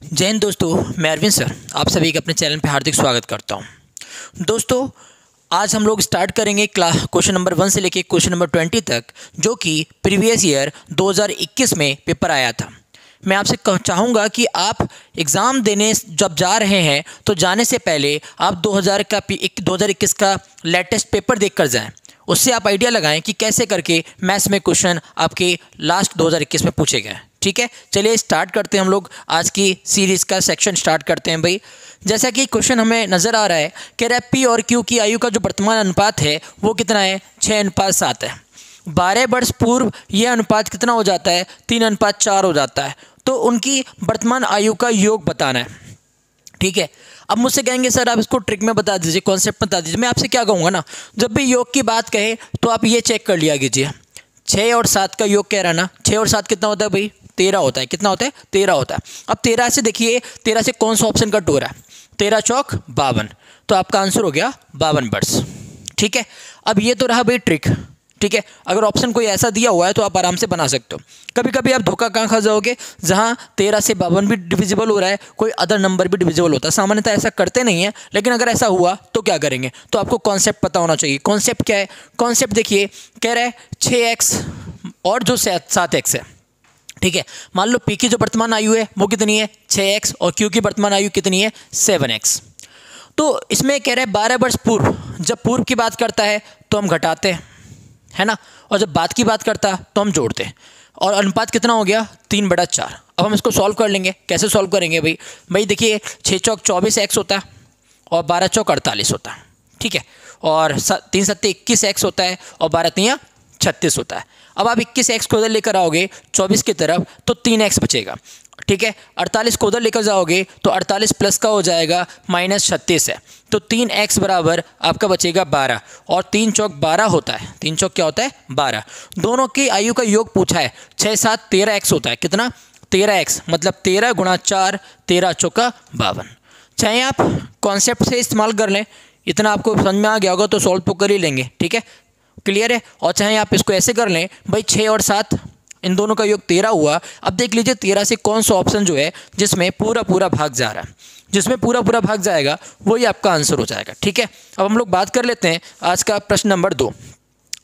जय हिंद दोस्तों, मैं अरविंद सर आप सभी का अपने चैनल पे हार्दिक स्वागत करता हूं। दोस्तों, आज हम लोग स्टार्ट करेंगे क्वेश्चन नंबर 1 से लेके क्वेश्चन नंबर 20 तक, जो कि प्रीवियस ईयर 2021 में पेपर आया था। मैं आपसे चाहूँगा कि आप एग्ज़ाम देने जब जा रहे हैं तो जाने से पहले आप 2021 का लेटेस्ट पेपर देख कर जाएँ। उससे आप आइडिया लगाएं कि कैसे करके मैथ्स में क्वेश्चन आपके लास्ट 2021 में पूछे गए। ठीक है, चलिए स्टार्ट करते हैं। हम लोग आज की सीरीज़ का सेक्शन स्टार्ट करते हैं भाई। जैसा कि क्वेश्चन हमें नज़र आ रहा है, कह रहा है पी और क्यू की आयु का जो वर्तमान अनुपात है वो कितना है, 6:7 है। 12 वर्ष पूर्व यह अनुपात कितना हो जाता है, 3:4 हो जाता है। तो उनकी वर्तमान आयु का योग बताना है। ठीक है, अब मुझसे कहेंगे सर आप इसको ट्रिक में बता दीजिए, कॉन्सेप्ट बता दीजिए। मैं आपसे क्या कहूँगा ना, जब भी योग की बात कहे तो आप ये चेक कर लिया कीजिए, 6 और 7 का योग कह रहा है ना, 6 और 7 कितना होता है भाई, 13 होता है। कितना होता है, 13 होता है। अब 13 से देखिए, 13 से कौन सा ऑप्शन कट हो रहा है, 13 चौक 52, तो आपका आंसर हो गया 52 वर्ष। ठीक है, अब ये तो रहा भाई ट्रिक। ठीक है, अगर ऑप्शन कोई ऐसा दिया हुआ है तो आप आराम से बना सकते हो। कभी कभी आप धोखा कहाँ खा जाओगे, जहाँ 13 से 52 भी डिविजिबल हो रहा है, कोई अदर नंबर भी डिविजिबल होता है। सामान्यतः ऐसा करते नहीं है, लेकिन अगर ऐसा हुआ तो क्या करेंगे, तो आपको कॉन्सेप्ट पता होना चाहिए। कॉन्सेप्ट क्या है, कॉन्सेप्ट देखिए, कह रहा है 6x और जो 7x है। ठीक है, मान लो पी की जो वर्तमान आयु है वो कितनी है, 6x, और क्यू की वर्तमान आयु कितनी है, 7x। तो इसमें कह रहे हैं 12 वर्ष पूर्व, जब पूर्व की बात करता है तो हम घटाते हैं, है ना, और जब बाद की बात करता है तो हम जोड़ते हैं। और अनुपात कितना हो गया, 3/4। अब हम इसको सॉल्व कर लेंगे। कैसे सॉल्व करेंगे भाई देखिए, 6 चौक 24x होता है और 12 चौक 48 होता है। ठीक है, और 3 सत्ते 21x होता है और 12 तियाँ 36 होता है। अब आप 21x को उधर लेकर आओगे 24 की तरफ तो 3x बचेगा। ठीक है, 48 को उधर लेकर जाओगे तो 48 प्लस का हो जाएगा -36 है, तो 3x बराबर आपका बचेगा 12, और 3 चौक 12 होता है। 3 चौक क्या होता है, 12। दोनों की आयु का योग पूछा है, 6 7 13x होता है। कितना, 13x, मतलब 13 × 4, 13 चौका 52। चाहे आप कॉन्सेप्ट से इस्तेमाल कर लें, इतना आपको समझ में आ गया होगा तो सॉल्व तो कर ही लेंगे। ठीक है, क्लियर है। और चाहे आप इसको ऐसे कर लें भाई, 6 और 7 इन दोनों का योग 13 हुआ। अब देख लीजिए 13 से कौन सा ऑप्शन जो है जिसमें पूरा पूरा भाग जा रहा है, जिसमें पूरा पूरा भाग जाएगा वही आपका आंसर हो जाएगा। ठीक है, अब हम लोग बात कर लेते हैं आज का प्रश्न नंबर 2,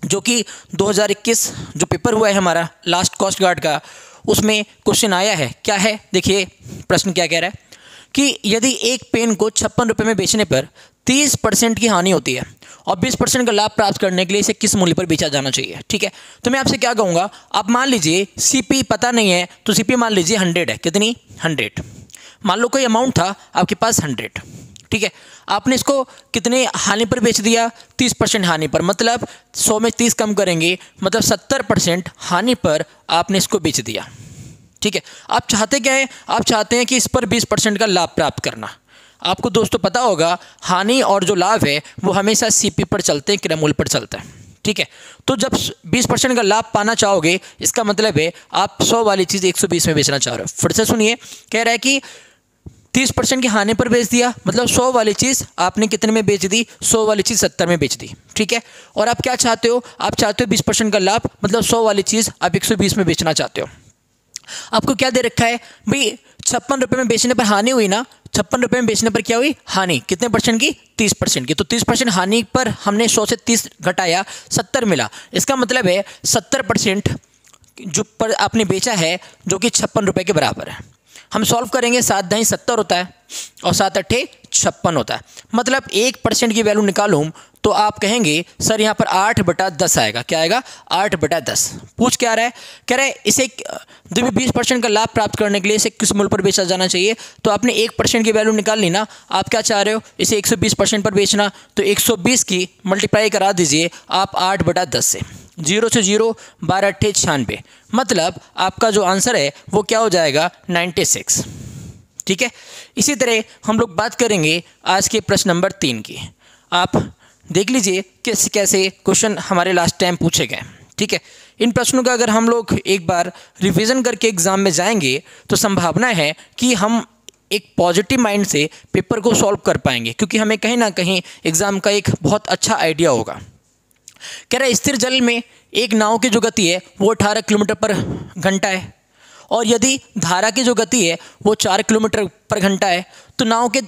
जो कि 2021 जो पेपर हुआ है हमारा लास्ट कोस्ट गार्ड का, उसमें क्वेश्चन आया है। क्या है, देखिए प्रश्न क्या कह रहा है कि यदि एक पेन को 56 रुपये में बेचने पर 30% की हानि होती है और 20% का लाभ प्राप्त करने के लिए इसे किस मूल्य पर बेचा जाना चाहिए। ठीक है, तो मैं आपसे क्या कहूँगा, आप मान लीजिए सीपी पता नहीं है तो सीपी मान लीजिए 100 है। कितनी, 100। मान लो कोई अमाउंट था आपके पास 100। ठीक है, आपने इसको कितने हानि पर बेच दिया, 30% हानि पर, मतलब 100 में 30 कम करेंगे, मतलब 70% हानि पर आपने इसको बेच दिया। ठीक है, आप चाहते क्या है, आप चाहते हैं कि इस पर 20% का लाभ प्राप्त करना। आपको दोस्तों पता होगा हानि और जो लाभ है वो हमेशा सीपी पर चलते हैं, क्रय मूल्य पर चलता है। ठीक है, तो जब 20% का लाभ पाना चाहोगे, इसका मतलब है आप 100 वाली चीज़ 120 में बेचना चाह रहे हो। फिर से सुनिए, कह रहा है कि 30% की हानि पर बेच दिया, मतलब 100 वाली चीज़ आपने कितने में बेच दी, 100 वाली चीज़ 70 में बेच दी। ठीक है, और आप क्या चाहते हो, आप चाहते हो 20% का लाभ, मतलब 100 वाली चीज़ आप 120 में बेचना चाहते हो। आपको क्या दे रखा है भाई, 56 रुपये में बेचने पर हानि हुई ना, 56 रुपये में बेचने पर क्या हुई, हानि कितने परसेंट की, 30% की। तो 30% हानि पर हमने 100 से 30 घटाया, 70 मिला। इसका मतलब है 70% जो पर आपने बेचा है, जो कि 56 रुपये के बराबर है। हम सॉल्व करेंगे, 7 दाई 70 होता है और 7 अट्ठे 56 होता है। मतलब 1% की वैल्यू निकालूं तो आप कहेंगे सर यहाँ पर 8/10 आएगा। क्या आएगा, 8/10। पूछ क्या रहा है, कह रहे हैं इसे जब 20% का लाभ प्राप्त करने के लिए इसे किस मूल्य पर बेचा जाना चाहिए। तो आपने 1% की वैल्यू निकाल ली ना, आप क्या चाह रहे हो, इसे 120% पर बेचना, तो 120 की मल्टीप्लाई करा दीजिए आप 8/10 से, 0 से 0, 12 अट्ठे 96, मतलब आपका जो आंसर है वो क्या हो जाएगा, 96। ठीक है, इसी तरह हम लोग बात करेंगे आज के प्रश्न नंबर 3 की। आप देख लीजिए कैसे कैसे क्वेश्चन हमारे लास्ट टाइम पूछे गए। ठीक है, इन प्रश्नों का अगर हम लोग एक बार रिवीजन करके एग्जाम में जाएंगे तो संभावना है कि हम एक पॉजिटिव माइंड से पेपर को सॉल्व कर पाएंगे, क्योंकि हमें कहीं ना कहीं एग्जाम का एक बहुत अच्छा आइडिया होगा। कह रहा है स्थिर जल में एक नाव की जो गति है वो 18 किलोमीटर पर घंटा है और यदि धारा की जो गति है वो 4 किलोमीटर पर घंटा है तो नाव के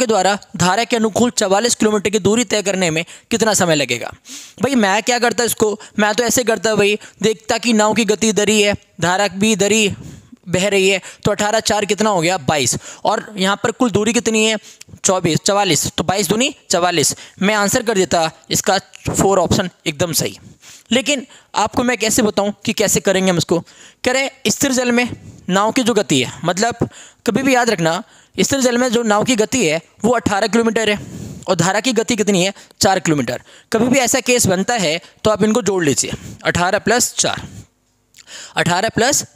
द्वारा धारा के अनुकूल 44 किलोमीटर की दूरी तय करने में कितना समय लगेगा। भाई मैं क्या करता इसको, मैं तो ऐसे करता भाई, देखता कि नाव की गति इधर ही है, धारा भी इधर ही बह रही है, तो 18 4 कितना हो गया 22, और यहाँ पर कुल दूरी कितनी है 44, तो 22 दूनी 44। मैं आंसर कर देता इसका 4 ऑप्शन एकदम सही। लेकिन आपको मैं कैसे बताऊं कि कैसे करेंगे हम इसको। कह रहे स्थिर जल में नाव की जो गति है, मतलब कभी भी याद रखना स्थिर जल में जो नाव की गति है वो 18 किलोमीटर है और धारा की गति कितनी है 4 किलोमीटर। कभी भी ऐसा केस बनता है तो आप इनको जोड़ लीजिए, 18 +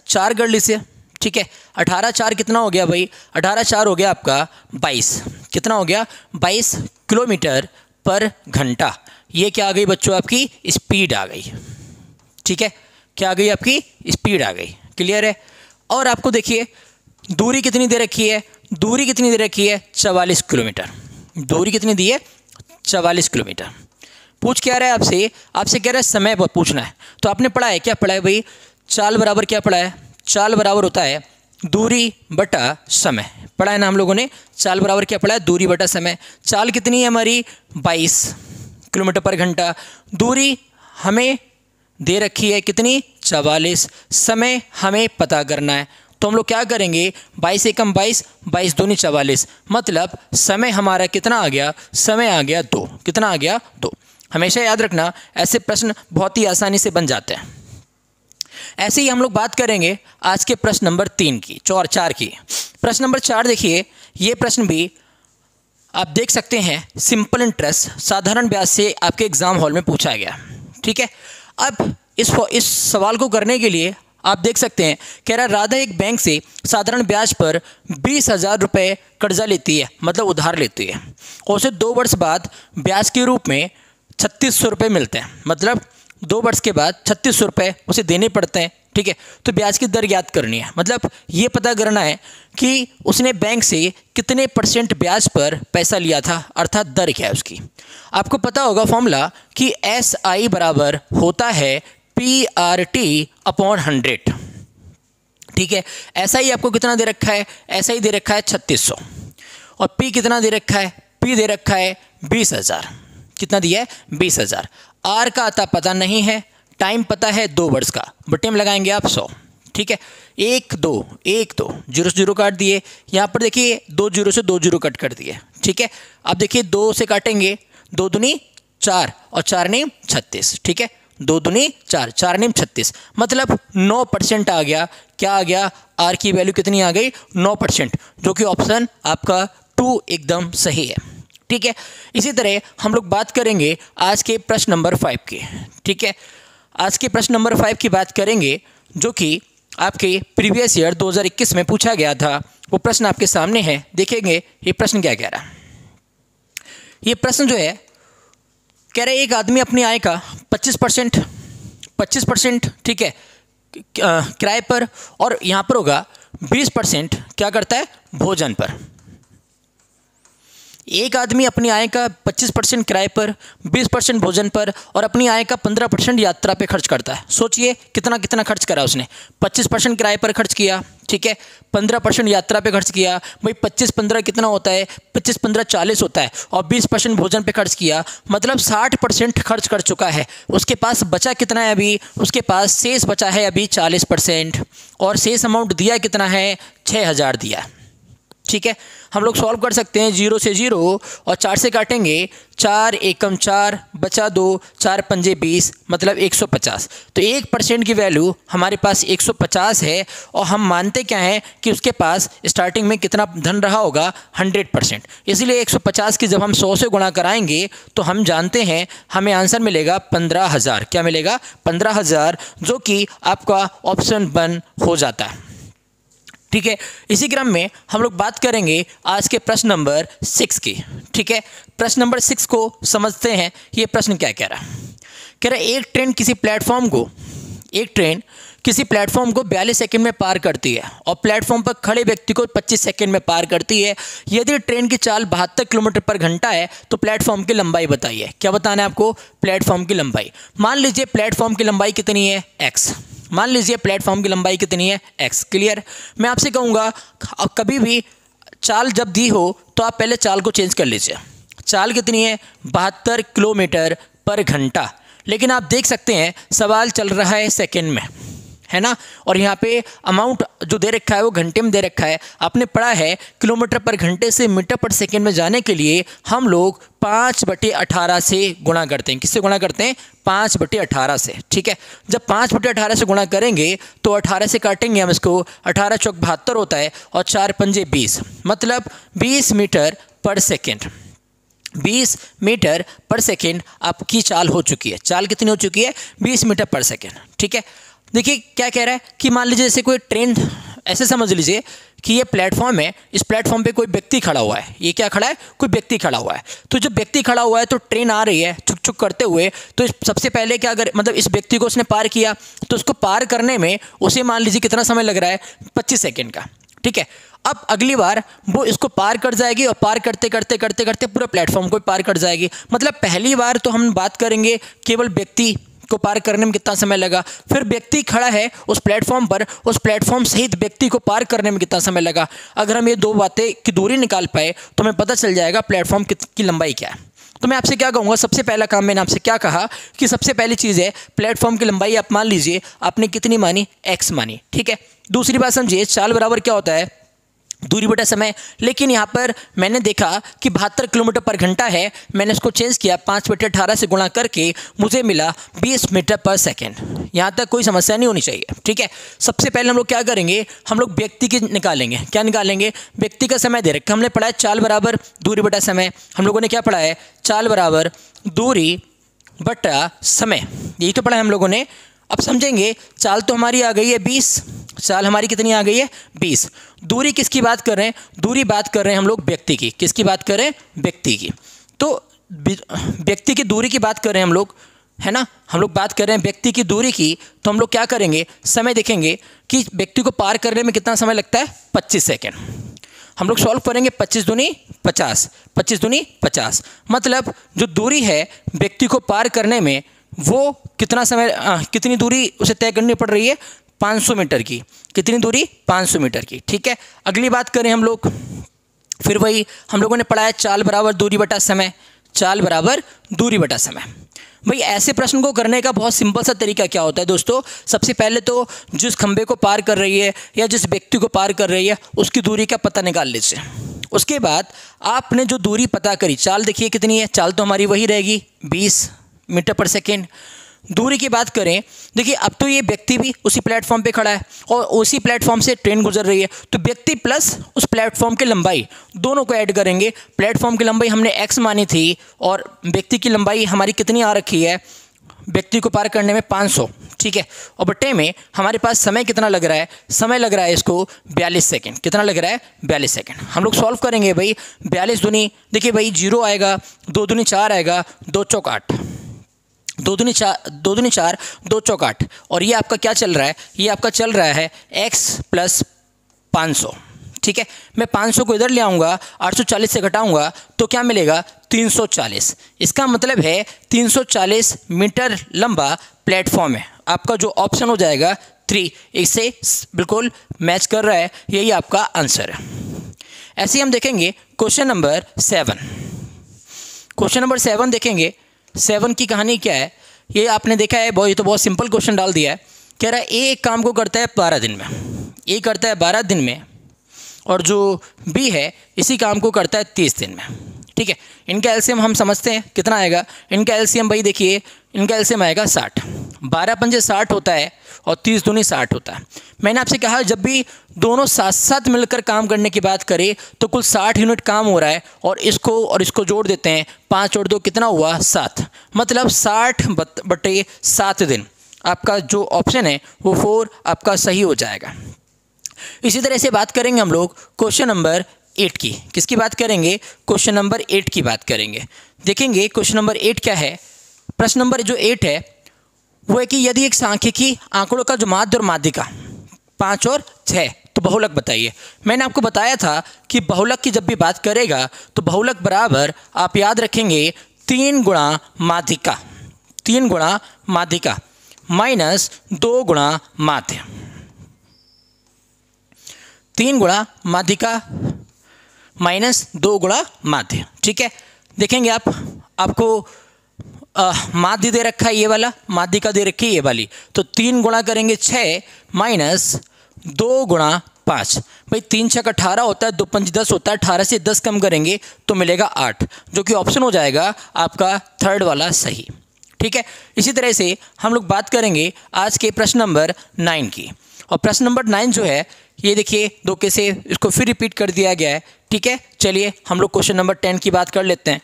4 कर लीजिए, ठीक है। 18 4 कितना हो गया भाई, 18 4 हो गया आपका 22, कितना हो गया 22 किलोमीटर पर घंटा। ये क्या आ गई बच्चों, आपकी स्पीड आ गई, ठीक है। क्या आ गई, आपकी स्पीड आ गई, क्लियर है। और आपको देखिए दूरी कितनी दे रखी है, दूरी कितनी दे रखी है 44 किलोमीटर, दूरी कितनी दी है 44 किलोमीटर। पूछ क्या रहा है आपसे, आपसे कह रहा है समय पूछना है। तो आपने पढ़ा है, क्या पढ़ा है भाई, चाल बराबर क्या पढ़ा है, चाल बराबर होता है दूरी बटा समय, पढ़ा है ना हम लोगों ने। चाल बराबर क्या पढ़ा है, दूरी बटा समय। चाल कितनी है हमारी 22 किलोमीटर पर घंटा, दूरी हमें दे रखी है कितनी 44, समय हमें पता करना है। तो हम लोग क्या करेंगे, 22 एकम 22, 22 दूनी 44, मतलब समय हमारा कितना आ गया, समय आ गया 2, कितना आ गया 2। हमेशा याद रखना ऐसे प्रश्न बहुत ही आसानी से बन जाते हैं। ऐसे ही हम लोग बात करेंगे आज के प्रश्न नंबर 3 की और 4 की। प्रश्न नंबर 4 देखिए, ये प्रश्न भी आप देख सकते हैं सिंपल इंटरेस्ट साधारण ब्याज से आपके एग्जाम हॉल में पूछा गया, ठीक है। अब इस सवाल को करने के लिए आप देख सकते हैं, कह रहा राधा एक बैंक से साधारण ब्याज पर 20,000 रुपये कर्जा लेती है, मतलब उधार लेती है, और उसे 2 वर्ष बाद ब्याज के रूप में 3600 रुपये मिलते हैं, मतलब 2 वर्ष के बाद 3600 रुपये उसे देने पड़ते हैं, ठीक है। तो ब्याज की दर ज्ञात करनी है, मतलब ये पता करना है कि उसने बैंक से कितने % ब्याज पर पैसा लिया था, अर्थात दर क्या है उसकी। आपको पता होगा फॉर्मूला कि SI बराबर होता है PRT/100, ठीक है। SI आपको कितना दे रखा है, SI दे रखा है 3600, और P कितना दे रखा है, P दे रखा है 20,000, कितना दिया है 20,000। R का आता पता नहीं है, टाइम पता है 2 वर्ष का, बटे में लगाएंगे आप 100, ठीक है। 1 2 0 0 काट दिए, यहाँ पर देखिए 2 0 से 2 0 कट कर दिए, ठीक है। अब देखिए 2 से काटेंगे, 2 दूनी 4 और 4 नीम 36, ठीक है। 2 दूनी 4, 4 नीम 36, मतलब 9% आ गया। क्या आ गया, R की वैल्यू कितनी आ गई 9%, जो कि ऑप्शन आपका 2 एकदम सही है, ठीक है। इसी तरह हम लोग बात करेंगे आज के प्रश्न नंबर 5 की, ठीक है। आज के प्रश्न नंबर 5 की बात करेंगे, जो कि आपके प्रीवियस ईयर 2021 में पूछा गया था। वो प्रश्न आपके सामने है, देखेंगे ये प्रश्न क्या कह रहा है। ये प्रश्न जो है कह रहे एक आदमी अपनी आय का 25%, ठीक है, किराए पर, और यहाँ पर होगा 20% क्या करता है भोजन पर। एक आदमी अपनी आय का 25% किराए पर, 20% भोजन पर और अपनी आय का 15% यात्रा पे खर्च करता है। सोचिए कितना कितना खर्च करा उसने। 25% किराए पर खर्च किया, ठीक है, 15% यात्रा पे खर्च किया, भाई 25-15 कितना होता है, 25-15 40 होता है, और 20% भोजन पे खर्च किया, मतलब 60% खर्च कर चुका है। उसके पास बचा कितना है अभी, उसके पास शेष बचा है अभी 40%, और शेष अमाउंट दिया कितना है 6,000 दिया, ठीक है। हम लोग सॉल्व कर सकते हैं, 0 से 0 और 4 से काटेंगे, 4 एकम 4 बचा 2, 4 पंजे 20, मतलब 150। तो 1% की वैल्यू हमारे पास 150 है, और हम मानते क्या हैं कि उसके पास स्टार्टिंग में कितना धन रहा होगा 100%। इसलिए 150 की जब हम 100 से गुणा कराएंगे तो हम जानते हैं हमें आंसर मिलेगा 15,000। क्या मिलेगा 15,000, जो कि आपका ऑप्शन 1 हो जाता है, ठीक है। इसी क्रम में हम लोग बात करेंगे आज के प्रश्न नंबर 6 की, ठीक है। प्रश्न नंबर 6 को समझते हैं। ये प्रश्न क्या कह रहा है, कह रहा है एक ट्रेन किसी प्लेटफॉर्म को 42 सेकंड में पार करती है और प्लेटफॉर्म पर खड़े व्यक्ति को 25 सेकंड में पार करती है। यदि ट्रेन की चाल 72 किलोमीटर पर घंटा है तो प्लेटफॉर्म की लंबाई बताइए। क्या बताना है आपको, प्लेटफॉर्म की लंबाई। मान लीजिए प्लेटफॉर्म की लंबाई कितनी है x, मान लीजिए प्लेटफॉर्म की लंबाई कितनी है x। क्लियर। मैं आपसे कहूँगा कभी भी चाल जब दी हो तो आप पहले चाल को चेंज कर लीजिए। चाल कितनी है 72 किलोमीटर पर घंटा, लेकिन आप देख सकते हैं सवाल चल रहा है सेकंड में, है ना, और यहाँ पे अमाउंट जो दे रखा है वो घंटे में दे रखा है। आपने पढ़ा है किलोमीटर पर घंटे से मीटर पर सेकंड में जाने के लिए हम लोग 5/18 से गुणा करते हैं। किससे गुणा करते हैं? 5/18 से। ठीक है, जब 5/18 से गुणा करेंगे तो 18 से काटेंगे हम इसको, 18 चौक 72 होता है और 4 पंजे 20, मतलब 20 मीटर पर सेकेंड। 20 मीटर पर सेकेंड आपकी चाल हो चुकी है। चाल कितनी हो चुकी है? 20 मीटर पर सेकेंड। ठीक है, देखिए क्या कह रहा है कि मान लीजिए जैसे कोई ट्रेन, ऐसे समझ लीजिए कि ये प्लेटफॉर्म है, इस प्लेटफॉर्म पे कोई व्यक्ति खड़ा हुआ है। ये क्या खड़ा है? कोई व्यक्ति खड़ा हुआ है। तो जब व्यक्ति खड़ा हुआ है तो ट्रेन आ रही है छुक छुक करते हुए, तो सबसे पहले क्या अगर मतलब इस व्यक्ति को उसने पार किया तो उसको पार करने में उसे मान लीजिए कितना समय लग रहा है? 25 सेकेंड का। ठीक है, अब अगली बार वो इसको पार कर जाएगी और पार करते करते करते करते पूरा प्लेटफॉर्म को पार कर जाएगी। मतलब पहली बार तो हम बात करेंगे केवल व्यक्ति को पार करने में कितना समय लगा, फिर व्यक्ति खड़ा है उस प्लेटफॉर्म पर, उस प्लेटफॉर्म सहित व्यक्ति को पार करने में कितना समय लगा। अगर हम ये दो बातें की दूरी निकाल पाए तो हमें पता चल जाएगा प्लेटफॉर्म की लंबाई क्या है। तो मैं आपसे क्या कहूँगा, सबसे पहला काम मैंने आपसे क्या कहा कि सबसे पहली चीज़ है प्लेटफॉर्म की लंबाई आप मान लीजिए आपने कितनी मानी? x मानी। ठीक है, दूसरी बात समझिए चाल बराबर क्या होता है? दूरी बटा समय। लेकिन यहाँ पर मैंने देखा कि 72 किलोमीटर पर घंटा है, मैंने इसको चेंज किया 5/18 से गुणा करके मुझे मिला 20 मीटर पर सेकेंड। यहाँ तक कोई समस्या नहीं होनी चाहिए। ठीक है, सबसे पहले हम लोग क्या करेंगे, हम लोग व्यक्ति की निकालेंगे। क्या निकालेंगे? व्यक्ति का समय दे रखा, हमने पढ़ा है चाल बराबर दूरी बटा समय। हम लोगों ने क्या पढ़ा है? चाल बराबर दूरी बटा समय, यही तो पढ़ा है हम लोगों ने। अब समझेंगे चाल तो हमारी आ गई है 20, चाल हमारी कितनी आ गई है? 20। दूरी किसकी बात कर रहे हैं? दूरी बात कर रहे हैं हम लोग व्यक्ति की। किसकी बात कर रहे हैं? व्यक्ति की। तो व्यक्ति की दूरी की बात कर रहे हैं हम लोग, है ना, हम लोग बात कर रहे हैं व्यक्ति की दूरी की। तो हम लोग क्या करेंगे, समय देखेंगे कि व्यक्ति को पार करने में कितना समय लगता है? 25 सेकेंड। हम लोग सॉल्व करेंगे 25 दूनी 50, 25 दूनी 50, मतलब जो दूरी है व्यक्ति को पार करने में वो कितना समय कितनी दूरी उसे तय करनी पड़ रही है? 500 मीटर की। कितनी दूरी? 500 मीटर की। ठीक है, अगली बात करें हम लोग, फिर वही हम लोगों ने पढ़ा है चाल बराबर दूरी बटा समय। चाल बराबर दूरी बटा समय। भाई ऐसे प्रश्न को करने का बहुत सिंपल सा तरीका क्या होता है दोस्तों, सबसे पहले तो जिस खंबे को पार कर रही है या जिस व्यक्ति को पार कर रही है उसकी दूरी का पता निकाल लीजिए। उसके बाद आपने जो दूरी पता करी, चाल देखिए कितनी है, चाल तो हमारी वही रहेगी 20 मीटर पर सेकेंड। दूरी की बात करें, देखिए अब तो ये व्यक्ति भी उसी प्लेटफॉर्म पे खड़ा है और उसी प्लेटफॉर्म से ट्रेन गुजर रही है, तो व्यक्ति प्लस उस प्लेटफॉर्म की लंबाई दोनों को ऐड करेंगे। प्लेटफॉर्म की लंबाई हमने x मानी थी और व्यक्ति की लंबाई हमारी कितनी आ रखी है? व्यक्ति को पार करने में 500। ठीक है, और बट्टे में हमारे पास समय कितना लग रहा है? समय लग रहा है इसको 42 सेकेंड। कितना लग रहा है? 42 सेकेंड। हम लोग सॉल्व करेंगे भाई, 42 दूनी, देखिए भाई 0 आएगा, 2 दूनी 4 आएगा, 2 चौक 8, 2 दूनी 4, 2 चौक 8, और ये आपका क्या चल रहा है? ये आपका चल रहा है x + 500। ठीक है, मैं 500 को इधर ले आऊँगा, 840 से घटाऊँगा तो क्या मिलेगा? 340। इसका मतलब है 340 मीटर लंबा प्लेटफॉर्म है। आपका जो ऑप्शन हो जाएगा 3, इससे बिल्कुल मैच कर रहा है, यही आपका आंसर है। ऐसे ही हम देखेंगे क्वेश्चन नंबर 7। क्वेश्चन नंबर 7 देखेंगे। 7 की कहानी क्या है ये आपने देखा है, ये तो बहुत सिंपल क्वेश्चन डाल दिया है। कह रहा है ए एक काम को करता है 12 दिन में, ए करता है 12 दिन में, और जो बी है इसी काम को करता है 30 दिन में। ठीक है, इनका एलसीएम हम समझते हैं कितना आएगा। इनका एलसीएम भाई देखिए, इनका एलसीएम आएगा 60। 12 पंजे 60 होता है और 30 दूनी 60 होता है। मैंने आपसे कहा जब भी दोनों साथ साथ मिलकर काम करने की बात करें तो कुल 60 यूनिट काम हो रहा है, और इसको जोड़ देते हैं, 5 और 2 कितना हुआ? 7, मतलब 60/7 दिन। आपका जो ऑप्शन है वो 4 आपका सही हो जाएगा। इसी तरह से बात करेंगे हम लोग क्वेश्चन नंबर 8 की। किसकी बात करेंगे? क्वेश्चन नंबर 8 की बात करेंगे। देखेंगे क्वेश्चन नंबर 8 क्या है। प्रश्न नंबर जो 8 है वो है कि यदि एक सांख्यिकी आंकड़ों का जो माध्य और माध्यिका 5 और 6, तो बहुलक बताइए। मैंने आपको बताया था कि बहुलक की जब भी बात करेगा तो बहुलक बराबर आप याद रखेंगे 3 गुणा माध्यिका। 3 गुणा माध्यिका, माइनस 2 गुणा माध्य, 3 गुणा माध्य का माइनस 2 गुणा माध्य। ठीक है, देखेंगे आपको माध्य दे रखा है ये वाला, माध्य का दे रखी है ये वाली, तो 3 गुणा करेंगे 6 माइनस 2 गुणा 5। भाई 3 6 18 होता है, 2 5 10 होता है, 18 से 10 कम करेंगे तो मिलेगा 8, जो कि ऑप्शन हो जाएगा आपका थर्ड वाला सही। ठीक है, इसी तरह से हम लोग बात करेंगे आज के प्रश्न नंबर 9 की। और प्रश्न नंबर 9 जो है ये देखिए धोखे से इसको फिर रिपीट कर दिया गया है। ठीक है, चलिए हम लोग क्वेश्चन नंबर 10 की बात कर लेते हैं।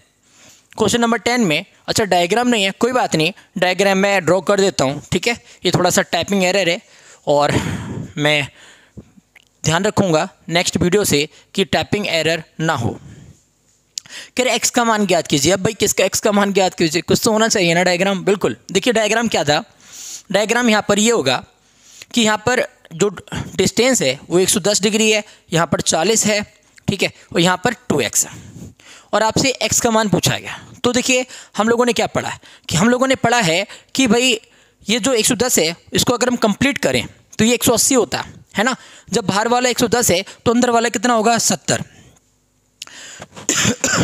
क्वेश्चन नंबर 10 में अच्छा डायग्राम नहीं है, कोई बात नहीं, डायग्राम मैं ड्रॉ कर देता हूँ। ठीक है, ये थोड़ा सा टाइपिंग एरर है और मैं ध्यान रखूँगा नेक्स्ट वीडियो से कि टाइपिंग एरर ना हो। कह रहे एक्स का मान ज्ञात कीजिए। अब भाई किसका एक्स का मान ज्ञात कीजिए, कुछ तो होना चाहिए ना डायग्राम। बिल्कुल, देखिए डायग्राम क्या था, डायग्राम यहाँ पर ये होगा कि यहाँ पर जो डिस्टेंस है वो 110 डिग्री है, यहाँ पर 40 है। ठीक है, और यहाँ पर 2x है और आपसे x का मान पूछा गया। तो देखिए हम लोगों ने क्या पढ़ा है कि हम लोगों ने पढ़ा है कि भाई ये जो 110 है इसको अगर हम कंप्लीट करें तो ये 180 होता है ना। जब बाहर वाला 110 है तो अंदर वाला कितना होगा 70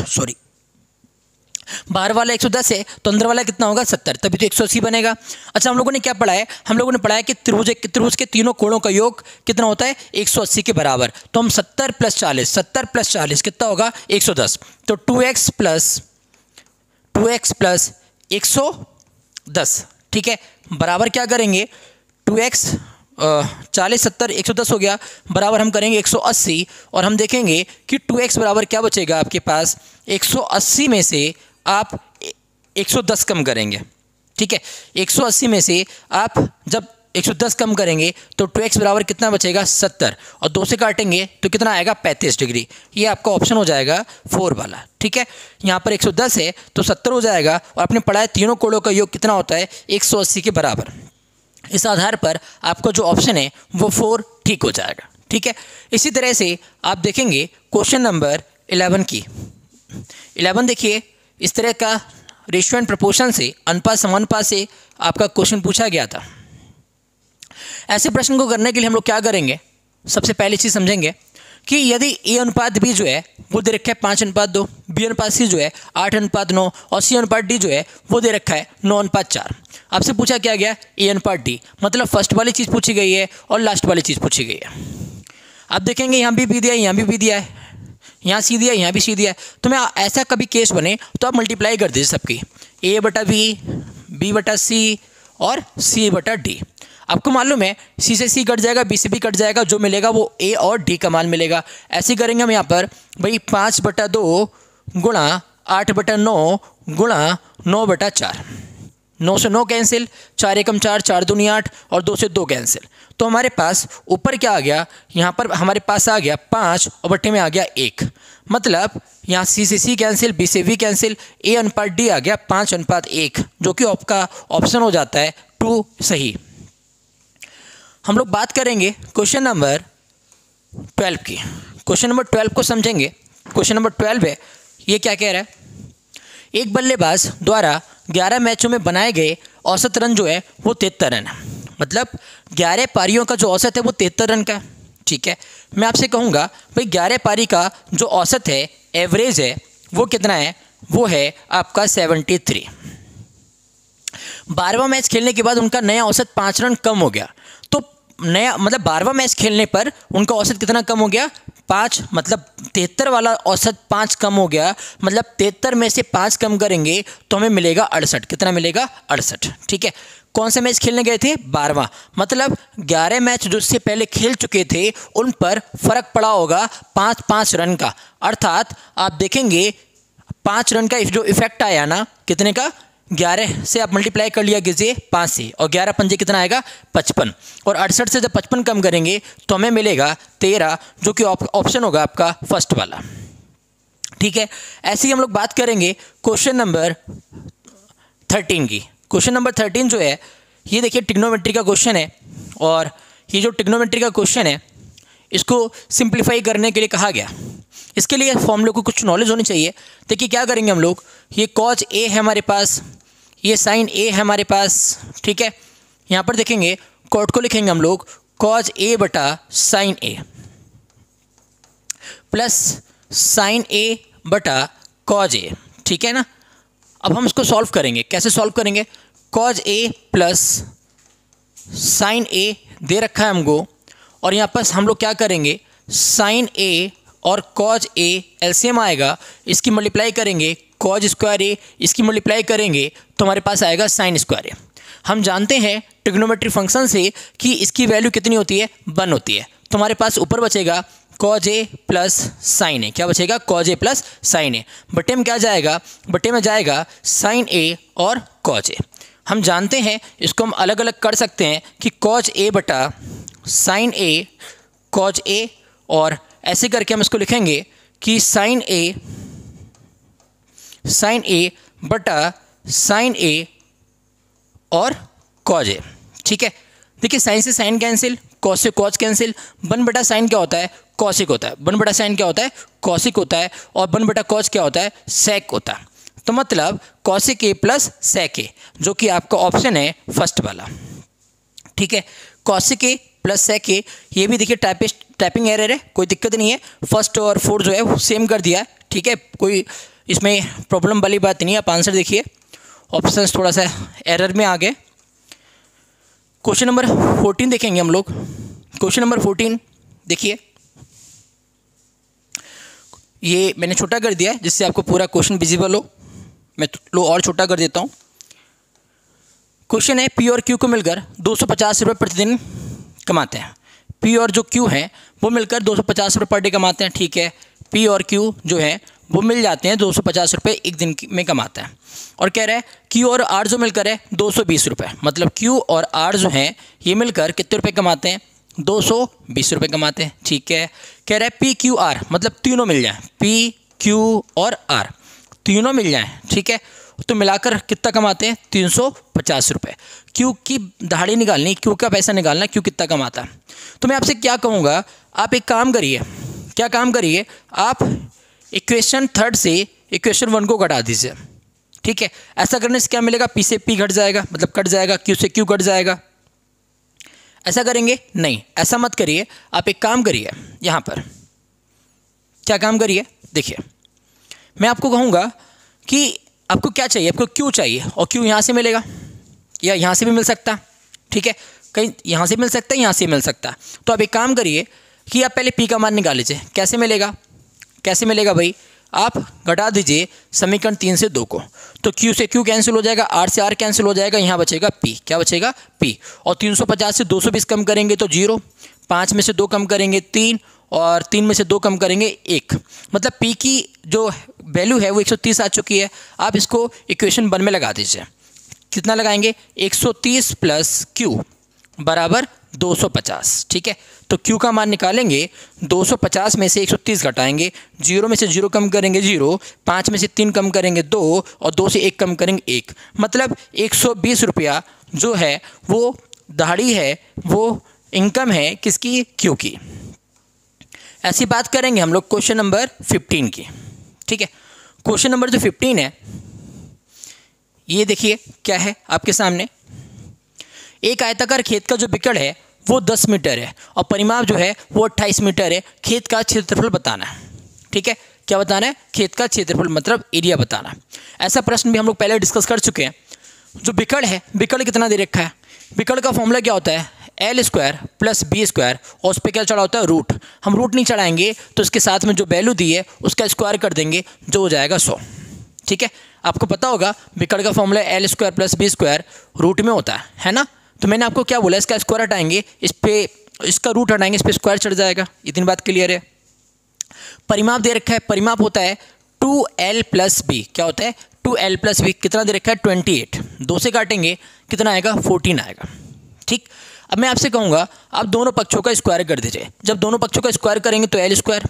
सॉरी, बाहर वाला 110 है तो अंदर वाला कितना होगा 70, तभी तो 180 बनेगा। अच्छा हम लोगों ने क्या पढ़ा है, हम लोगों ने पढ़ा है कि त्रिभुज के तीनों कोणों का योग कितना होता है 180 के बराबर। तो हम 70 + 40, 70 + 40 कितना होगा 110, तो 2x + 110। ठीक है, बराबर क्या करेंगे 2x 40 70 110 हो गया, बराबर हम करेंगे 180 और हम देखेंगे कि 2x बराबर क्या बचेगा आपके पास 180 में से आप 110 कम करेंगे। ठीक है, 180 में से आप जब 110 कम करेंगे तो 2x बराबर कितना बचेगा 70 और 2 से काटेंगे तो कितना आएगा 35 डिग्री। ये आपका ऑप्शन हो जाएगा 4 वाला। ठीक है, यहाँ पर 110 है तो 70 हो जाएगा और आपने पढ़ा है तीनों कोणों का योग कितना होता है 180 के बराबर। इस आधार पर आपका जो ऑप्शन है वो 4 ठीक हो जाएगा। ठीक है, इसी तरह से आप देखेंगे क्वेश्चन नंबर 11 की। 11 देखिए इस तरह का रेशियो एंड प्रोपोर्शन से अनुपात समानुपात से आपका क्वेश्चन पूछा गया था। ऐसे प्रश्न को करने के लिए हम लोग क्या करेंगे, सबसे पहली चीज़ समझेंगे कि यदि ए अनुपात बी जो है वो दे रखा है 5:2, बी अनुपात सी जो है 8:9 और सी अनुपात डी जो है वो दे रखा है 9:4। आपसे पूछा क्या गया ए अनुपात डी, मतलब फर्स्ट वाली चीज़ पूछी गई है और लास्ट वाली चीज़ पूछी गई है। आप देखेंगे यहाँ भी दिया है, यहाँ भी दिया है, यहाँ सी दिया है, यहाँ भी सी दिया है। तो मैं ऐसा कभी केस बने तो आप मल्टीप्लाई कर दीजिए सबकी, A/B, B/C और C/D। आपको मालूम है सी से सी कट जाएगा, बी से भी कट जाएगा, जो मिलेगा वो ए और डी का मान मिलेगा। ऐसे करेंगे हम यहाँ पर भाई 5/2 गुणा 8/9 गुणा 9/4, 9 से 9 कैंसिल, 4 एकम 4, 4 दूनी 8 और 2 से 2 कैंसिल। तो हमारे पास ऊपर क्या आ गया, यहाँ पर हमारे पास आ गया 5 और बट्टे में आ गया 1, मतलब यहाँ सी से सी कैंसिल, बी से बी कैंसिल, ए अनुपात डी आ गया 5:1, जो कि आपका ऑप्शन हो जाता है 2 सही। हम लोग बात करेंगे क्वेश्चन नंबर 12 की। क्वेश्चन नंबर 12 को समझेंगे। क्वेश्चन नंबर 12 है, ये क्या कह रहा है, एक बल्लेबाज द्वारा 11 मैचों में बनाए गए औसत रन जो है वो 73 रन है, मतलब 11 पारियों का जो औसत है वो 73 रन का है। ठीक है, मैं आपसे कहूँगा भाई 11 पारी का जो औसत है, एवरेज है, वो कितना है, वो है आपका 73। 12वां मैच खेलने के बाद उनका नया औसत 5 रन कम हो गया, तो नया मतलब 12वां मैच खेलने पर उनका औसत कितना कम हो गया 5, मतलब 73 वाला औसत 5 कम हो गया, मतलब 73 में से 5 कम करेंगे तो हमें मिलेगा 68। कितना मिलेगा 68। ठीक है, कौन से मैच खेलने गए थे 12वां, मतलब 11 मैच जो इससे पहले खेल चुके थे उन पर फर्क पड़ा होगा 5-5 रन का, अर्थात आप देखेंगे 5 रन का जो इफेक्ट आया ना, कितने का 11 से आप मल्टीप्लाई कर लिया कीजिए 5 से, और 11 पंजे कितना आएगा 55, और 68 से जब 55 कम करेंगे तो हमें मिलेगा 13, जो कि ऑप्शन होगा आपका फर्स्ट वाला। ठीक है, ऐसे ही हम लोग बात करेंगे क्वेश्चन नंबर 13 की। क्वेश्चन नंबर 13 जो है ये देखिए ट्रिग्नोमेट्री का क्वेश्चन है, और ये जो ट्रिग्नोमेट्री का क्वेश्चन है इसको सिंप्लीफाई करने के लिए कहा गया। इसके लिए फॉर्मूले को कुछ नॉलेज होनी चाहिए। देखिए क्या करेंगे हम लोग, ये कॉज ए है हमारे पास, ये साइन ए है हमारे पास, ठीक है, यहाँ पर देखेंगे कॉट को लिखेंगे हम लोग कॉज ए बटा साइन ए प्लस साइन ए बटा कॉज ए, ठीक है ना। अब हम इसको सॉल्व करेंगे, कैसे सॉल्व करेंगे, कॉज ए प्लस साइन ए दे रखा है हमको, और यहाँ पर हम लोग क्या करेंगे, साइन ए और कॉज ए एलसीएम आएगा, इसकी मल्टीप्लाई करेंगे कॉज स्क्वायर ए, इसकी मल्टीप्लाई करेंगे तो हमारे पास आएगा साइन स्क्वायर ए। हम जानते हैं ट्रिग्नोमेट्री फंक्शन से कि इसकी वैल्यू कितनी होती है, 1 होती है। तो हमारे पास ऊपर बचेगा कॉज ए प्लस साइन ए, क्या बचेगा, कॉज ए प्लस साइन ए, बटे में क्या जाएगा, बटे में जाएगा साइन ए और कॉज ए। हम जानते हैं इसको हम अलग अलग कर सकते हैं कि कॉज ए बटा साइन ए कॉज ए, और ऐसे करके हम इसको लिखेंगे कि साइन ए बटा साइन ए और कॉज ए, ठीक है। देखिए साइन से साइन कैंसिल, कॉस से कॉज कैंसिल, 1 बटा साइन क्या होता है, कॉसिक होता है, 1 बटा साइन क्या होता है, कॉसिक होता है, और 1 बटा कॉज क्या होता है, सेक होता है। तो मतलब कॉसिक ए प्लस सेक ए, जो कि आपका ऑप्शन है फर्स्ट वाला, ठीक है। कॉसिक ए प्लस सेक ए, ये भी देखिए टाइपिंग एरर है, कोई दिक्कत नहीं है, फर्स्ट और फोर्थ जो है वो सेम कर दिया है, ठीक है, कोई इसमें प्रॉब्लम वाली बात नहीं है। आप आंसर देखिए, ऑप्शन थोड़ा सा एरर में आ गए। क्वेश्चन नंबर 14 देखेंगे हम लोग। क्वेश्चन नंबर 14 देखिए, ये मैंने छोटा कर दिया है जिससे आपको पूरा क्वेश्चन विजिबल हो, मैं लो और छोटा कर देता हूँ। क्वेश्चन है पी और क्यू को मिलकर 250 रुपये प्रतिदिन कमाते हैं। पी और जो क्यू हैं वो मिलकर 250 रुपये पर डे कमाते हैं, ठीक है। पी और क्यू जो है वो मिल जाते हैं 250 रुपये एक दिन में कमाते हैं, और कह रहा है क्यू और आर जो मिलकर है 220 रुपये, मतलब क्यू और आर जो हैं ये मिलकर कितने रुपये कमाते हैं, 220 रुपये कमाते हैं, ठीक है। कह रहा है पी क्यू आर, मतलब तीनों मिल जाएं, पी क्यू और आर तीनों मिल जाएं, ठीक है, तो मिलाकर कितना कमाते हैं, 350 रुपये। क्यू की दहाड़ी निकालनी, क्यू का पैसा निकालना, क्यू कितना कमाता है। तो मैं आपसे क्या कहूँगा, आप एक काम करिए, क्या काम करिए, आप इक्वेशन 3 से इक्वेशन 1 को घटा दीजिए, ठीक है। ऐसा करने से क्या मिलेगा, पी से पी घट जाएगा, मतलब कट जाएगा, क्यू से क्यू कट जाएगा। ऐसा करेंगे नहीं, ऐसा मत करिए, आप एक काम करिए, यहाँ पर क्या काम करिए, देखिए मैं आपको कहूँगा कि आपको क्या चाहिए, आपको क्यू चाहिए, और क्यू यहाँ से मिलेगा या यहाँ से भी मिल सकता, ठीक है, कहीं यहाँ से मिल सकता है, यहाँ से मिल सकता। तो आप एक काम करिए कि आप पहले पी का मान निकाल लीजिए, कैसे मिलेगा, कैसे मिलेगा भाई, आप घटा दीजिए समीकरण 3 से 2 को, तो क्यू से क्यू कैंसिल हो जाएगा, आर से आर कैंसिल हो जाएगा, यहाँ बचेगा पी, क्या बचेगा, पी। और 350 से 220 कम करेंगे तो 0, 5 में से 2 कम करेंगे 3, और 3 में से 2 कम करेंगे 1, मतलब पी की जो वैल्यू है वो 130 आ चुकी है। आप इसको इक्वेशन 1 में लगा दीजिए, कितना लगाएंगे, 130 प्लस क्यू बराबर 250, ठीक है। तो क्यू का मान निकालेंगे, 250 में से 130 घटाएंगे, 0 में से 0 कम करेंगे 0, 5 में से 3 कम करेंगे 2, और 2 से 1 कम करेंगे 1, मतलब 120 रुपया जो है वो दहाड़ी है, वो इनकम है किसकी, क्यू की। ऐसी बात करेंगे हम लोग क्वेश्चन नंबर 15 की, ठीक है। क्वेश्चन नंबर जो 15 है ये देखिए क्या है आपके सामने, एक आयताकार खेत का जो बिक्कड़ है वो 10 मीटर है और परिमाप जो है वो 28 मीटर है। खेत का क्षेत्रफल बताना है, ठीक है, क्या बताना है, खेत का क्षेत्रफल मतलब एरिया बताना है। ऐसा प्रश्न भी हम लोग पहले डिस्कस कर चुके हैं। जो बिक्कड़ है, बिक्कड़ कितना दे रखा है, बिक्कड़ का फॉर्मूला क्या होता है, L square plus B square, और उस पर क्या चढ़ा होता है, रूट। हम रूट नहीं चढ़ाएंगे तो उसके साथ में जो वैल्यू दी है उसका स्क्वायर कर देंगे, जो हो जाएगा 100, ठीक है। आपको पता होगा बिक्कड़ का formula L square plus B square root में होता है ना। तो मैंने आपको क्या बोला, इसका स्क्वायर हटाएंगे, इस पे इसका रूट हटाएंगे, इस पर स्क्वायर चढ़ जाएगा। इतनी बात क्लियर है। परिमाप दे रखा है, परिमाप होता है 2l प्लस बी, क्या होता है 2l प्लस बी, कितना दे रखा है 28, 2 से काटेंगे कितना आएगा 14 आएगा, ठीक। अब मैं आपसे कहूँगा आप दोनों पक्षों का स्क्वायर कर दीजिए। जब दोनों पक्षों का स्क्वायर करेंगे तो एल स्क्वायर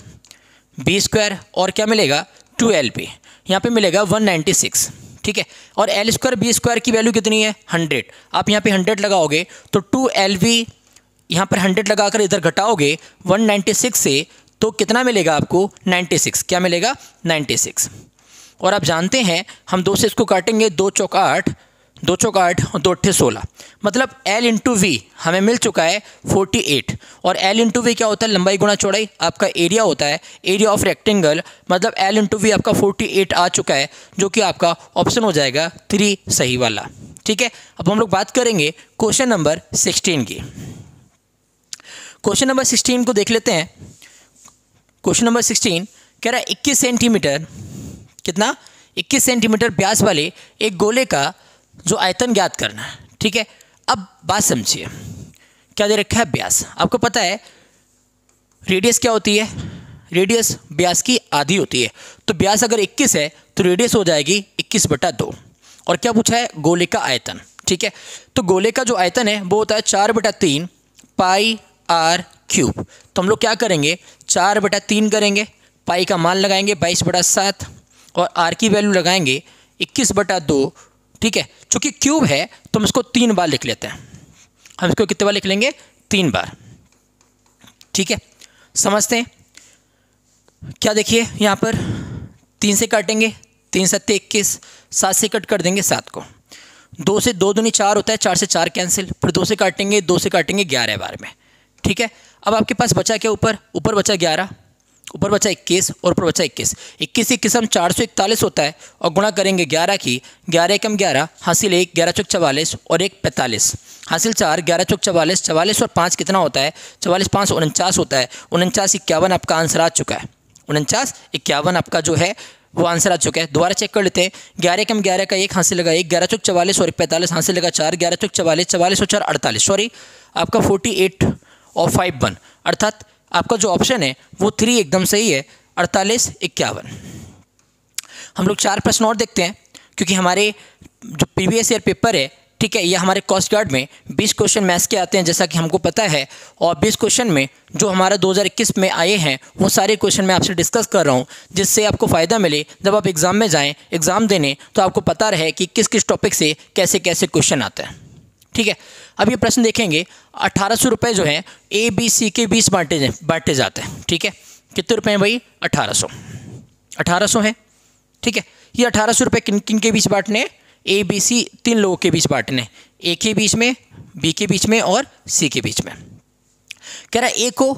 बी स्क्वायर और क्या मिलेगा 2lb, यहाँ पे मिलेगा 196, ठीक है। और एल स्क्वायर बी स्क्वायर की वैल्यू कितनी है 100, आप यहाँ पे 100 लगाओगे तो 2lb यहाँ पर 100 लगाकर इधर घटाओगे 196 से, तो कितना मिलेगा आपको 96, क्या मिलेगा 96। और आप जानते हैं हम 2 से इसको काटेंगे, 2 चौक 8, 2 चौक 8 और 2 अट्ठे 16, मतलब L इंटू वी हमें मिल चुका है 48। और L इंटू वी क्या होता है? लंबाई गुणा चौड़ाई। आपका एरिया होता है एरिया ऑफ रेक्टेंगल, मतलब L इंटू वी आपका 48 आ चुका है, जो कि आपका ऑप्शन हो जाएगा 3 सही वाला। ठीक है, अब हम लोग बात करेंगे क्वेश्चन नंबर 16 की। क्वेश्चन नंबर 16 को देख लेते हैं। क्वेश्चन नंबर 16 कह रहा है 21 सेंटीमीटर, कितना? 21 सेंटीमीटर व्यास वाले एक गोले का जो आयतन ज्ञात करना है। ठीक है, अब बात समझिए, क्या दे रखा है? व्यास। आपको पता है रेडियस क्या होती है? रेडियस व्यास की आधी होती है। तो व्यास अगर 21 है तो रेडियस हो जाएगी 21/2। और क्या पूछा है? गोले का आयतन। ठीक है, तो गोले का जो आयतन है वो होता है 4/3 पाई आर क्यूब। तो हम लोग क्या करेंगे? 4/3 करेंगे, पाई का मान लगाएंगे 22/7 और आर की वैल्यू लगाएंगे 21/2। ठीक है, चूँकि क्यूब है तो हम इसको 3 बार लिख लेते हैं। हम इसको कितने बार लिख लेंगे? 3 बार। ठीक है, समझते हैं क्या? देखिए यहाँ पर 3 से काटेंगे, 3 7 21, 7 से कट कर देंगे 7 को, 2 से 2 दूनी 4 होता है, 4 से 4 कैंसिल, फिर 2 से काटेंगे, 2 से काटेंगे 11 बार में। ठीक है, अब आपके पास बचा क्या? ऊपर बचा 11, ऊपर बचा 21 और ऊपर बचा 21। 21 किस्म 441 होता है और गुणा करेंगे 11 की, 11 कम 11 हासिल 1, 11 चौक 44 और 1 45 हासिल 4, 11 चौक 44, 44 और 5 कितना होता है? 44 5 49 होता है। 49 51 आपका आंसर आ चुका है। 49 51 आपका जो है वो आंसर आ चुका है। दोबारा चेक कर लेते हैं। 11 कम 11 का 1 हासिल लगा 1, 11 चौक 44 और 45 हासिल लगा 4, 11 चौक 44, 44 और 4 48, सॉरी आपका 48 और 51, अर्थात आपका जो ऑप्शन है वो 3 एकदम सही है, 48 51। हम लोग 4 प्रश्न और देखते हैं, क्योंकि हमारे जो प्रीवियस ईयर पेपर है, ठीक है, ये हमारे कोस्ट गार्ड में 20 क्वेश्चन मैथ्स के आते हैं, जैसा कि हमको पता है। और 20 क्वेश्चन में जो हमारा 2021 में आए हैं वो सारे क्वेश्चन मैं आपसे डिस्कस कर रहा हूँ, जिससे आपको फ़ायदा मिले जब आप एग्ज़ाम में जाएँ, एग्ज़ाम देने, तो आपको पता रहे कि किस किस टॉपिक से कैसे कैसे क्वेश्चन आते हैं। ठीक है, अब ये प्रश्न देखेंगे। 1800 रुपये जो है ABC के 20 बांटे जाते हैं। ठीक है, कितने रुपए हैं भाई? 1800 है। ठीक है, ये 1800 रुपये किन किन के बीच बांटने? ABC 3 लोगों के बीच बांटने, A के बीच में, B के बीच में और C के बीच में। कह रहा है A को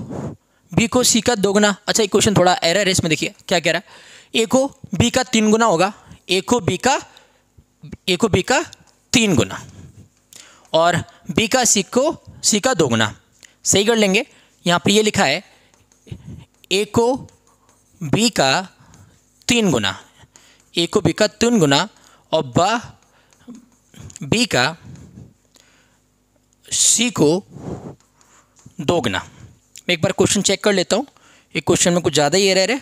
B को C का 2 गुना। अच्छा, ये क्वेश्चन थोड़ा एरर है इसमें, देखिए क्या कह रहा है? A को B का 3 गुना होगा, A को B का 3 गुना और B का C का 2 गुना। सही कर लेंगे। यहाँ पर ये लिखा है A को B का 3 गुना, A को B का 3 गुना और B का C को 2 गुना। मैं एक बार क्वेश्चन चेक कर लेता हूँ। ये क्वेश्चन में कुछ ज़्यादा ही एरर है।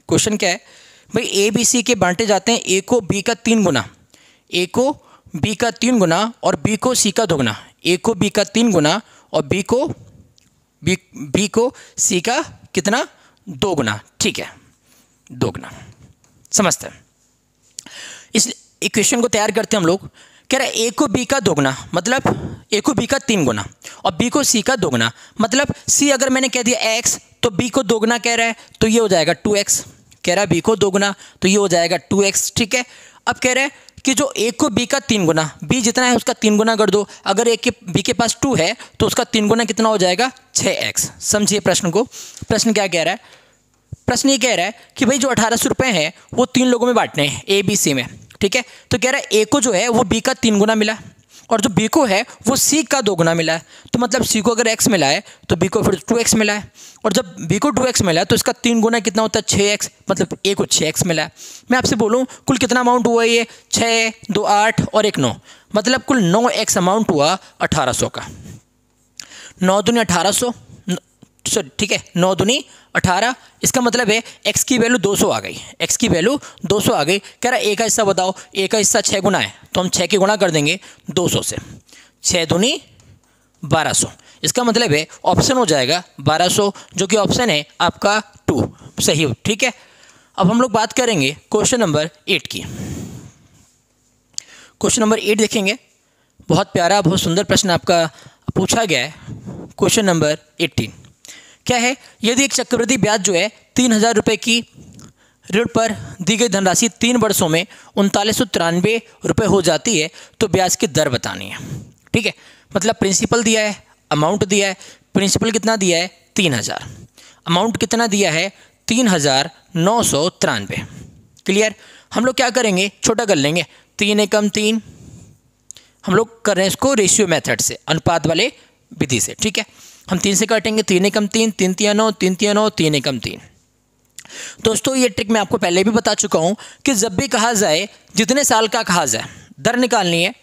क्वेश्चन क्या है भाई? ABC के बांटे जाते हैं A को B का 3 गुना, A को B का 3 गुना और B को C का 2 गुना। A को B का 3 गुना और B को C का कितना? 2 गुना। ठीक है, 2 गुना। समझते हैं। इस इक्वेशन को तैयार करते हैं हम लोग। कह रहा है A को B का 2 गुना, मतलब A को B का 3 गुना और B को C का 2 गुना, मतलब C अगर मैंने कह दिया x तो B को 2 गुना कह रहा है, तो ये हो जाएगा 2x। कह रहा है B को 2 गुना तो ये हो जाएगा 2x। ठीक है, अब कह रहा है कि जो A को B का 3 गुना, B जितना है उसका 3 गुना कर दो। अगर B के पास 2 है तो उसका 3 गुना कितना हो जाएगा? 6x। समझिए प्रश्न को। प्रश्न क्या कह रहा है? प्रश्न ये कह रहा है कि भाई जो 1800 रुपये हैं वो 3 लोगों में बांटने हैं, ABC में। ठीक है, तो कह रहा है A को जो है वो B का 3 गुना मिला और जो B को है वो C का 2 गुना मिला है। तो मतलब C को अगर x मिला है तो B को फिर 2x मिला है, और जब B को 2x मिला है तो इसका 3 गुना कितना होता है? 6x, मतलब A को 6x मिला है। मैं आपसे बोलूँ कुल कितना अमाउंट हुआ? ये 6, 2 8 और 1 9, मतलब कुल 9x अमाउंट हुआ 1800 का। 9 दूनी 1800, सॉरी ठीक है, 9 दूनी 18। इसका मतलब है x की वैल्यू 200 आ गई, x की वैल्यू 200 आ गई। कह रहा है A का हिस्सा बताओ। A का हिस्सा 6 गुना है तो हम 6 के गुणा कर देंगे 200 से। 6 दूनी 1200, इसका मतलब है ऑप्शन हो जाएगा 1200, जो कि ऑप्शन है आपका 2 सही हो। ठीक है, अब हम लोग बात करेंगे क्वेश्चन नंबर 8 की। क्वेश्चन नंबर 8 देखेंगे। बहुत प्यारा, बहुत सुंदर प्रश्न आपका पूछा गया है। क्वेश्चन नंबर 18 क्या है? यदि एक चक्रवृद्धि ब्याज जो है 3000 रुपये की ऋण पर दी गई धनराशि 3 वर्षों में 3993 रुपये हो जाती है तो ब्याज की दर बतानी है। ठीक है, मतलब प्रिंसिपल दिया है, अमाउंट दिया है। प्रिंसिपल कितना दिया है 3000, अमाउंट कितना दिया है 3993। क्लियर। हम लोग क्या करेंगे, छोटा कर लेंगे, 3 एकम 3, हम लोग कर रहे हैं इसको रेशियो मेथड से, अनुपात वाले विधि से। ठीक है, हम 3 से काटेंगे, 3 एकम 3, 3 तिया 9, 3 तिया 9, 3 एकम 3। दोस्तों ये ट्रिक मैं आपको पहले भी बता चुका हूँ कि जब भी कहा जाए, जितने साल का कहा जाए, दर निकालनी है।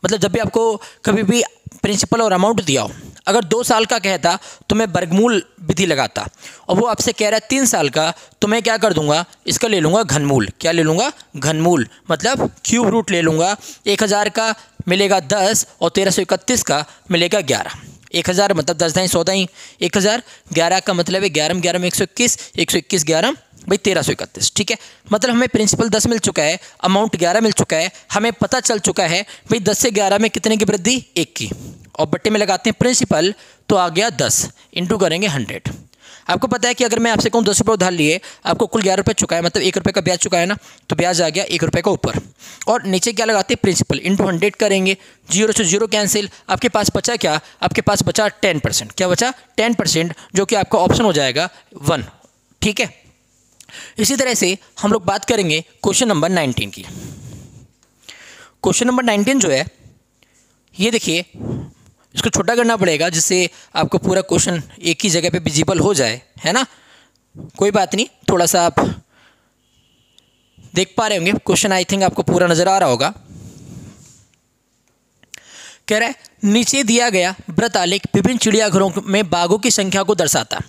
मतलब जब भी आपको कभी भी प्रिंसिपल और अमाउंट दिया हो, अगर 2 साल का कहता तो मैं वर्गमूल विधि लगाता, और वो आपसे कह रहा है 3 साल का, तो मैं क्या कर दूंगा, इसका ले लूँगा घनमूल। क्या ले लूँगा, घनमूल, मतलब क्यूब रूट ले लूँगा। 1000 का मिलेगा 10 और 1331 का मिलेगा 11। 1000 मतलब 10 दाई 100 दाई 1000, 11 का मतलब है 11 11 में 121, 121 11 भाई 1331। ठीक है, मतलब हमें प्रिंसिपल 10 मिल चुका है, अमाउंट 11 मिल चुका है, हमें पता चल चुका है भाई 10 से 11 में कितने की वृद्धि, 1 की, और बट्टे में लगाते हैं प्रिंसिपल, तो आ गया 10, इंटू करेंगे 100। आपको पता है कि अगर मैं आपसे कहूँ 10 रुपये उधार लिए, आपको कुल 11 रुपये चुका है, मतलब 1 रुपये का ब्याज चुका है ना, तो ब्याज आ गया 1 रुपये का ऊपर, और नीचे क्या लगाते हैं प्रिंसिपल, इंटू 100 करेंगे, 0 से 0 कैंसिल, आपके पास बचा क्या, आपके पास बचा 10%। क्या बचा, 10%, जो कि आपका ऑप्शन हो जाएगा 1। ठीक है, इसी तरह से हम लोग बात करेंगे क्वेश्चन नंबर 19 की। क्वेश्चन नंबर 19 जो है, ये देखिए, इसको छोटा करना पड़ेगा जिससे आपको पूरा क्वेश्चन एक ही जगह पे विजिबल हो जाए, है ना। कोई बात नहीं, थोड़ा सा आप देख पा रहे होंगे, क्वेश्चन आई थिंक आपको पूरा नजर आ रहा होगा। कह रहा है, नीचे दिया गया वृत्त आलेख विभिन्न चिड़ियाघरों में बाघों की संख्या को दर्शाता।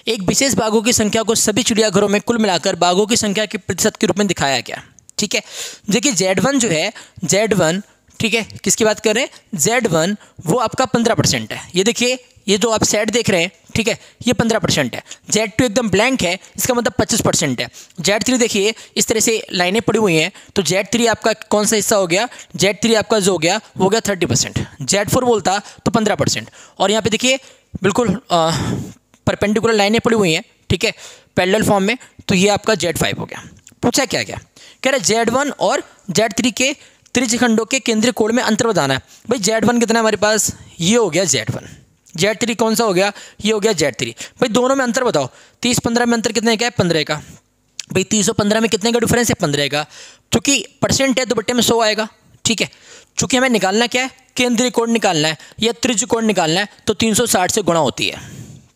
एक विशेष बाघों की संख्या को सभी चिड़ियाघरों में कुल मिलाकर बाघों की संख्या के प्रतिशत के रूप में दिखाया गया। ठीक है, देखिए Z1 जो है, Z1, ठीक है, किसकी बात कर रहे हैं, Z1, वो आपका 15% है। ये देखिए, ये जो आप सेट देख रहे हैं, ठीक है, ये 15% है। Z2 एकदम ब्लैंक है, इसका मतलब 25% है। Z3 देखिए, इस तरह से लाइनें पड़ी हुई हैं, तो Z3 आपका कौन सा हिस्सा हो गया, Z3 आपका जो हो गया वो हो गया 30%। Z4 बोलता तो 15%, और यहाँ पे देखिए बिल्कुल परपेंडिकुलर लाइनें पड़ी हुई हैं, ठीक है, पैरेलल फॉर्म में, तो ये आपका Z5 हो गया। पूछा क्या क्या, कह रहा है Z1 और Z3 के त्रिज्यखंडों के केंद्रीय कोण में अंतर बताना है। भाई Z1 कितना है हमारे पास, ये हो गया Z1, Z3 कौन सा हो गया, ये हो गया Z3। भाई दोनों में अंतर बताओ, 30-15 में अंतर कितने का है, 15 का। भाई 30 और 15 में कितने का डिफरेंस है, 15 का। चूंकि परसेंट है तो बट्टे में 100 आएगा। ठीक है, चूंकि हमें निकालना क्या है, केंद्रीय कोण निकालना है या त्रिज्य कोण निकालना है, तो 360 से गुणा होती है।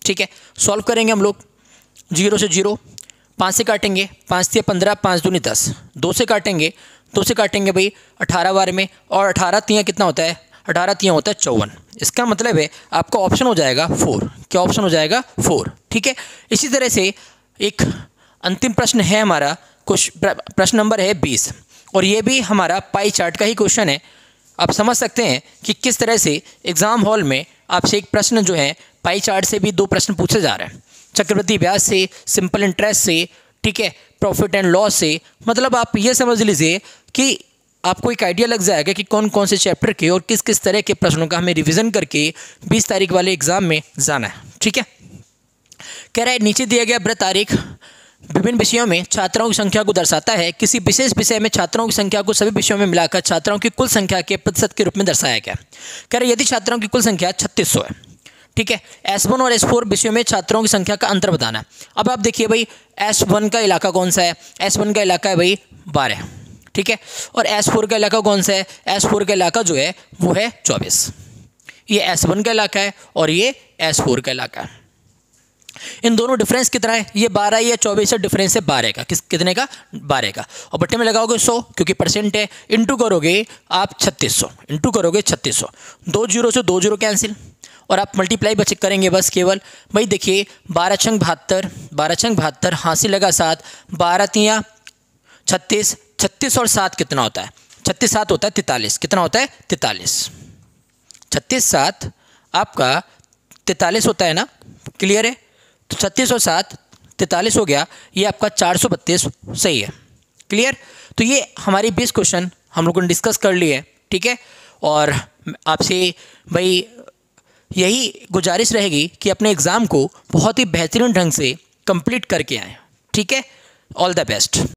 ठीक है, सॉल्व करेंगे हम लोग, 0 से 0, 5 से काटेंगे, 5 से 15, 5 दूनी 10, 2 से काटेंगे, 2 से काटेंगे भाई 18 बार में, और 18 तियाँ कितना होता है, 18 तियाँ होता है 54। इसका मतलब है आपका ऑप्शन हो जाएगा 4। क्या ऑप्शन हो जाएगा, 4। ठीक है, इसी तरह से एक अंतिम प्रश्न है हमारा, प्रश्न नंबर है 20, और ये भी हमारा पाई चार्ट का ही क्वेश्चन है। आप समझ सकते हैं कि किस तरह से एग्जाम हॉल में आपसे एक प्रश्न जो है पाई चार्ट से भी 2 प्रश्न पूछे जा रहे हैं, चक्रवृद्धि ब्याज से, सिंपल इंटरेस्ट से, ठीक है, प्रॉफिट एंड लॉस से। मतलब आप ये समझ लीजिए कि आपको एक आइडिया लग जाएगा कि कौन कौन से चैप्टर के और किस किस तरह के प्रश्नों का हमें रिवीजन करके 20 तारीख वाले एग्जाम में जाना है। ठीक है, कह रहा है, नीचे दिया गया वृत्त आरेख विभिन्न विषयों में छात्रों की संख्या को दर्शाता है। किसी विशेष विषय में छात्रों की संख्या को सभी विषयों में मिलाकर छात्रों की कुल संख्या के प्रतिशत के रूप में दर्शाया गया। कह रहे, यदि छात्रों की कुल संख्या 3600 है, ठीक है, S1 और S4 विषयों में छात्रों की संख्या का अंतर बताना है। अब आप देखिए भाई, S1 का इलाका कौन सा है, S1 का इलाका है भाई 12, ठीक है, और S4 का इलाका कौन सा है, S4 का इलाका जो है वो है 24। ये S1 का इलाका है और ये S4 का इलाका है। इन दोनों डिफरेंस कितना है, ये 12 या 24 से डिफरेंस है 12 का, कितने का, 12 का, और बट्टे में लगाओगे 100 क्योंकि परसेंट है, इंटू करोगे आप 3600, इंटू करोगे 3600, 2 0 से 2 0 कैंसिल, और आप मल्टीप्लाई बच करेंगे बस केवल। भाई देखिए 12 छंग 72, 12 छंग 72, हासिल लगा 7, 12 तियाँ 36, 36 और 7 कितना होता है, 36 7 होता है 43, कितना होता है 43, 36 7 आपका 43 होता है ना, क्लियर है। तो 36 और 7 43 हो गया, ये आपका 432 सही है, क्लियर। तो ये हमारी 20 क्वेश्चन हम लोगों ने डिस्कस कर लिए हैं, ठीक है। और आपसे भाई यही गुजारिश रहेगी कि अपने एग्ज़ाम को बहुत ही बेहतरीन ढंग से कंप्लीट करके आएँ, ठीक है। All the best.